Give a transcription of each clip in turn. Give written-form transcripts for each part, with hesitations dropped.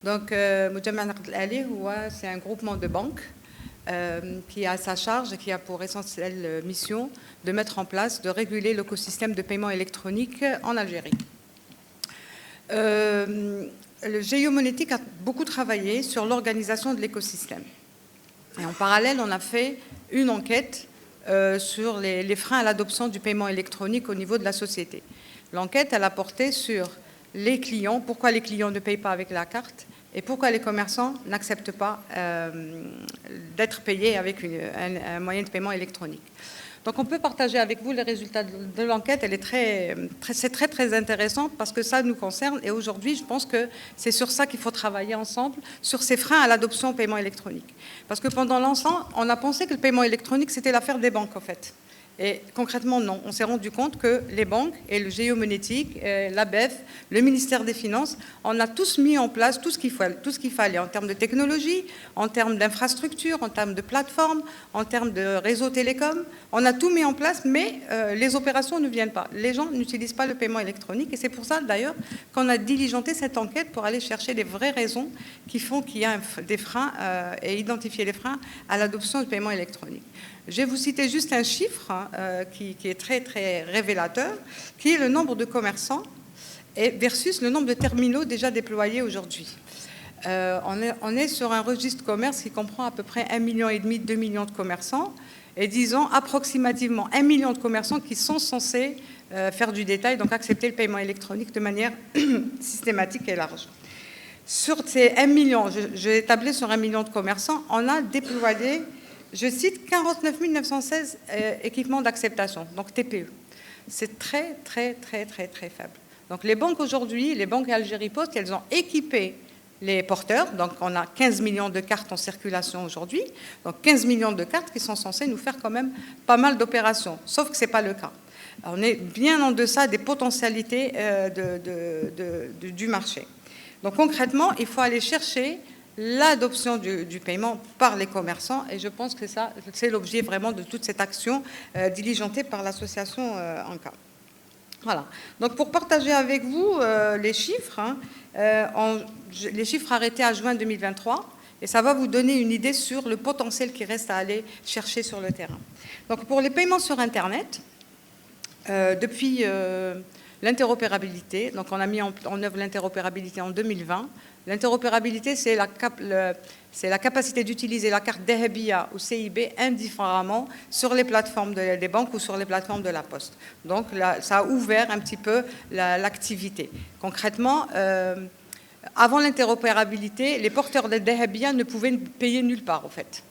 Donc, Mujamma Naqd Al-Ali, c'est un groupement de banques qui a à sa charge et qui a pour essentielle mission de mettre en place, de réguler l'écosystème de paiement électronique en Algérie. Le Géomonétique a beaucoup travaillé sur l'organisation de l'écosystème. Et en parallèle, on a fait une enquête sur les freins à l'adoption du paiement électronique au niveau de la société. L'enquête, elle a porté sur les clients, pourquoi les clients ne payent pas avec la carte et pourquoi les commerçants n'acceptent pas d'être payés avec un moyen de paiement électronique. Donc on peut partager avec vous les résultats de l'enquête. C'est très intéressant parce que ça nous concerne et aujourd'hui je pense que c'est sur ça qu'il faut travailler ensemble, sur ces freins à l'adoption au paiement électronique. Parce que pendant longtemps, on a pensé que le paiement électronique c'était l'affaire des banques en fait. Et concrètement, non. On s'est rendu compte que les banques et le Géomonétique, l'ABEF, le ministère des Finances, on a tous mis en place tout ce qu'il fallait en termes de technologie, en termes d'infrastructure, en termes de plateforme, en termes de réseau télécom. On a tout mis en place, mais les opérations ne viennent pas. Les gens n'utilisent pas le paiement électronique. Et c'est pour ça, d'ailleurs, qu'on a diligenté cette enquête pour aller chercher les vraies raisons qui font qu'il y a des freins et identifier les freins à l'adoption du paiement électronique. Je vais vous citer juste un chiffre qui est très révélateur, qui est le nombre de commerçants versus le nombre de terminaux déjà déployés aujourd'hui. On est sur un registre commerce qui comprend à peu près 1,5 million, 2 millions de commerçants, et disons approximativement 1 million de commerçants qui sont censés faire du détail, donc accepter le paiement électronique de manière systématique et large. Sur ces 1 million, j'ai établi sur 1 million de commerçants, on a déployé, je cite, 49 916 équipements d'acceptation, donc TPE. C'est très faible. Donc les banques aujourd'hui, les banques Algérie Post, elles ont équipé les porteurs. Donc on a 15 millions de cartes en circulation aujourd'hui. Donc 15 millions de cartes qui sont censées nous faire quand même pas mal d'opérations. Sauf que ce n'est pas le cas. On est bien en deçà des potentialités du marché. Donc concrètement, il faut aller chercher l'adoption du paiement par les commerçants et je pense que ça, c'est l'objet vraiment de toute cette action diligentée par l'association ANCA. Voilà. Donc pour partager avec vous les chiffres, les chiffres arrêtés à juin 2023, et ça va vous donner une idée sur le potentiel qui reste à aller chercher sur le terrain. Donc pour les paiements sur Internet, depuis l'interopérabilité, donc on a mis en œuvre l'interopérabilité en 2020. L'interopérabilité, c'est la capacité d'utiliser la carte DHBIA ou CIB indifféremment sur les plateformes des banques ou sur les plateformes de la Poste. Donc là, ça a ouvert un petit peu l'activité. Concrètement, avant l'interopérabilité, les porteurs de DHBIA ne pouvaient payer nulle part, en fait.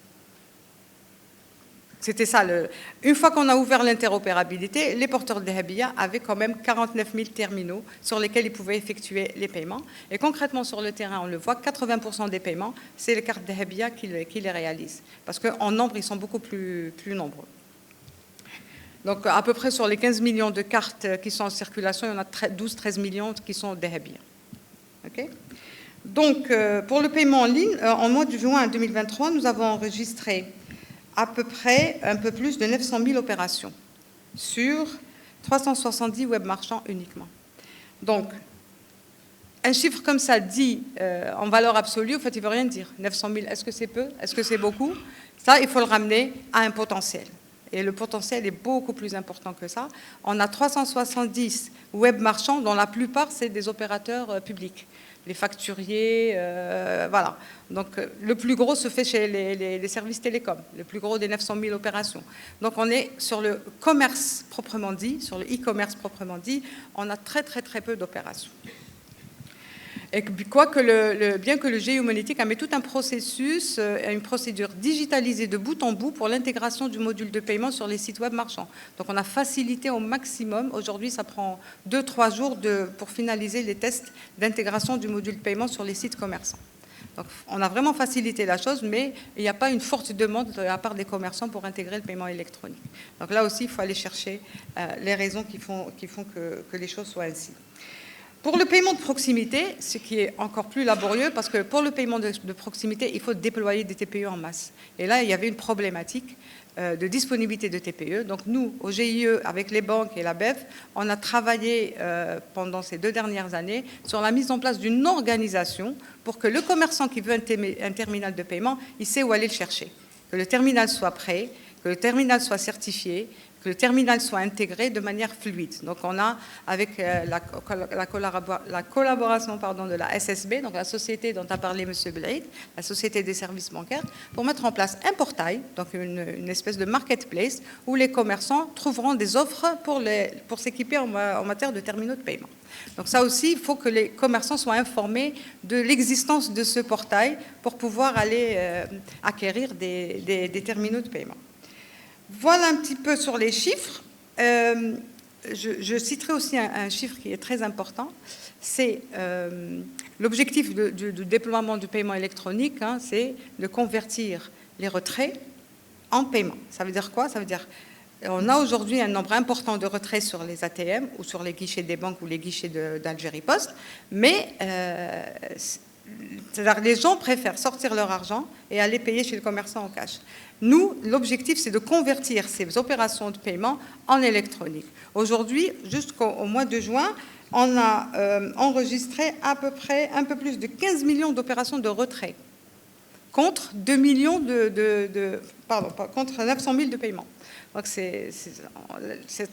C'était ça. Une fois qu'on a ouvert l'interopérabilité, les porteurs de DHBIA avaient quand même 49 000 terminaux sur lesquels ils pouvaient effectuer les paiements. Et concrètement, sur le terrain, on le voit, 80% des paiements, c'est les cartes DHBIA qui les réalisent. Parce qu'en nombre, ils sont beaucoup plus nombreux. Donc, à peu près sur les 15 millions de cartes qui sont en circulation, il y en a 12-13 millions qui sont DHBIA. Okay. Donc, pour le paiement en ligne, en mois de juin 2023, nous avons enregistré à peu près un peu plus de 900 000 opérations sur 370 web marchands uniquement. Donc, un chiffre comme ça dit en valeur absolue, en fait, il ne veut rien dire. 900 000, est-ce que c'est peu? Est-ce que c'est beaucoup? Ça, il faut le ramener à un potentiel. Et le potentiel est beaucoup plus important que ça. On a 370 web marchands dont la plupart, c'est des opérateurs publics. Les facturiers, voilà. Donc, le plus gros se fait chez les services télécoms, le plus gros des 900 000 opérations. Donc, on est sur le commerce proprement dit, sur le e-commerce proprement dit, on a très peu d'opérations. Et bien que le Géomonétique a mis tout un processus, une procédure digitalisée de bout en bout pour l'intégration du module de paiement sur les sites web marchands. Donc on a facilité au maximum. Aujourd'hui, ça prend 2-3 jours pour finaliser les tests d'intégration du module de paiement sur les sites commerçants. Donc on a vraiment facilité la chose, mais il n'y a pas une forte demande de la part des commerçants pour intégrer le paiement électronique. Donc là aussi, il faut aller chercher les raisons qui font que les choses soient ainsi. Pour le paiement de proximité, ce qui est encore plus laborieux, parce que pour le paiement de proximité, il faut déployer des TPE en masse. Et là, il y avait une problématique de disponibilité de TPE. Donc nous, au GIE, avec les banques et la BEF, on a travaillé pendant ces 2 dernières années sur la mise en place d'une organisation pour que le commerçant qui veut un terminal de paiement, il sait où aller le chercher. Que le terminal soit prêt, que le terminal soit certifié, que le terminal soit intégré de manière fluide. Donc on a, avec la collaboration de la SSB, donc la société dont a parlé M. Blade, la Société des services bancaires, pour mettre en place un portail, donc une espèce de marketplace, où les commerçants trouveront des offres pour s'équiper en matière de terminaux de paiement. Donc ça aussi, il faut que les commerçants soient informés de l'existence de ce portail pour pouvoir aller acquérir des terminaux de paiement. Voilà un petit peu sur les chiffres. Je citerai aussi un chiffre qui est très important. C'est l'objectif du déploiement du paiement électronique, hein, c'est de convertir les retraits en paiement. Ça veut dire quoi? Ça veut dire on a aujourd'hui un nombre important de retraits sur les ATM ou sur les guichets des banques ou les guichets d'Algérie Post, mais c'est-à-dire les gens préfèrent sortir leur argent et aller payer chez le commerçant en cash. Nous, l'objectif, c'est de convertir ces opérations de paiement en électronique. Aujourd'hui, jusqu'au mois de juin, on a enregistré à peu près un peu plus de 15 millions d'opérations de retrait contre 2 millions contre 900 000 de paiements. Donc c'est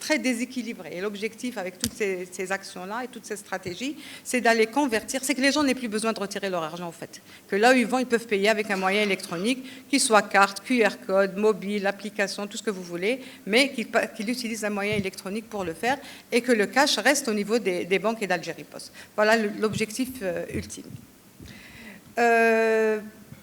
très déséquilibré. Et l'objectif avec toutes ces actions-là et toutes ces stratégies, c'est d'aller convertir, c'est que les gens n'aient plus besoin de retirer leur argent en fait. Que là où ils vont, ils peuvent payer avec un moyen électronique, qu'il soit carte, QR code, mobile, application, tout ce que vous voulez, mais qu'ils utilisent un moyen électronique pour le faire et que le cash reste au niveau des banques et d'Algérie Post. Voilà l'objectif ultime.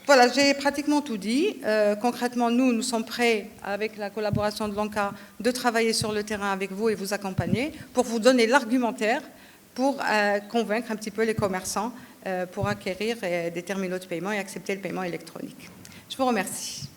Voilà, j'ai pratiquement tout dit. Concrètement, nous sommes prêts, avec la collaboration de l'ANCA, de travailler sur le terrain avec vous et vous accompagner pour vous donner l'argumentaire pour convaincre un petit peu les commerçants pour acquérir des terminaux de paiement et accepter le paiement électronique. Je vous remercie.